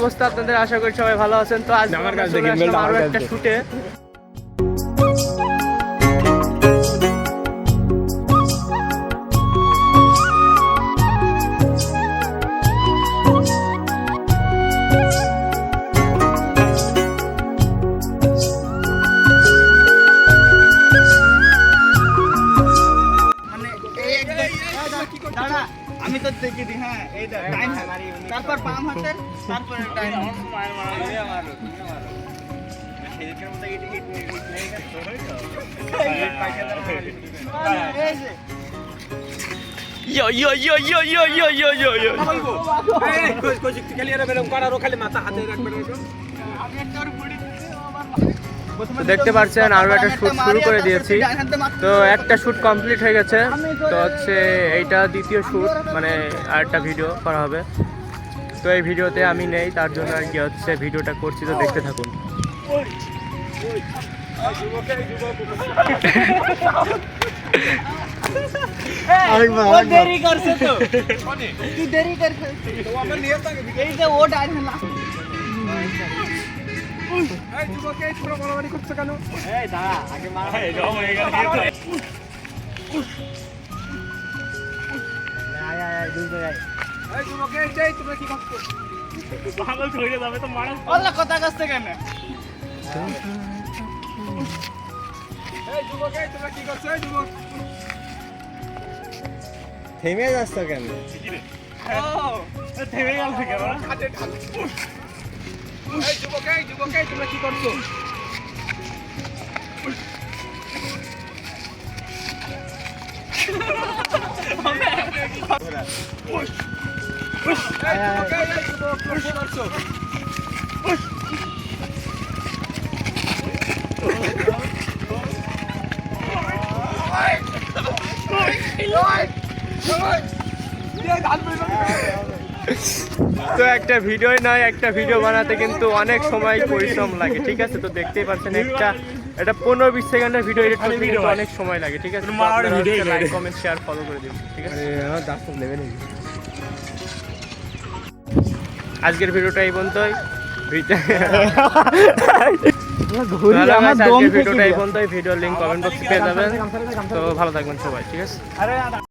অবস্থা আপনাদের? আশা করি সবাই ভালো আছেন। তো আজ আমার কাছে চলে আসলাম আরো একটা শুটে। আমি তো দেখি দি। হ্যাঁ এই দেখ টাইম মারি, তারপর বাম হাতে, তারপর টাইম মার মার দিয়ে মারো, তুমি মারো সেদিকের মধ্যে হিট লেগে গেছে হইলো এই যে Yo yo yo yo yo yo yo yo yo. এই কোচ খালি এরা বেরম করারও খালি মাথা হাতে রাখবে না। আমি একটা আর পড়ি তো দেখতে পাচ্ছেন আরো একটা শুট শুরু করে দিয়েছি। তো একটা শুট কমপ্লিট হয়ে গেছে। তো হচ্ছে এইটা দ্বিতীয় শুট, মানে আরেকটা ভিডিও করা হবে। তো এই ভিডিওতে আমি নেই, তার জন্য আর কি হচ্ছে ভিডিওটা করছি। তো দেখতে থাকুন। ও দেরি করছে তো, তুই দেরি করছে তো আমরা নিয়ে থাকে এই যে ও ডাইন না। এই যুবক এই পুরো মারামারি করছে কেন? এই দাঁড়া আগে মার। এই জম হয়ে গেল কি? আয় আয় আয় দূর যাই। এই যুবক এই যাই তোমরা কি করছো? পাগল হয়ে যাবে তো মারা। ওলা কথা কাছে কেন? এই যুবক এই তোমরা কি করছো? এই যুবক থেমে যাচ্ছ কেন? ও থেমে গেল কেন? হাতে ঢাল। এই যুবক এই তোমরা কি করছো? এই যুবক তোমরা কি করছো? তো একটা ভিডিওই নয়, একটা ভিডিও বানাতে কিন্তু অনেক সময় পরিশ্রম লাগে, ঠিক আছে? তো দেখতেই পাচ্ছেন এটা 15-20 সেকেন্ডের ভিডিও এডিট করতে কিন্তু অনেক সময় লাগে, ঠিক আছে? লাইক কমেন্ট শেয়ার ফলো করে দিন, ঠিক আছে? আজকের ভিডিওটা এই পর্যন্তই। ভিডিওর লিঙ্ক কমেন্ট বক্সে পেয়ে যাবেন। তো ভালো থাকবেন সবাই, ঠিক আছে?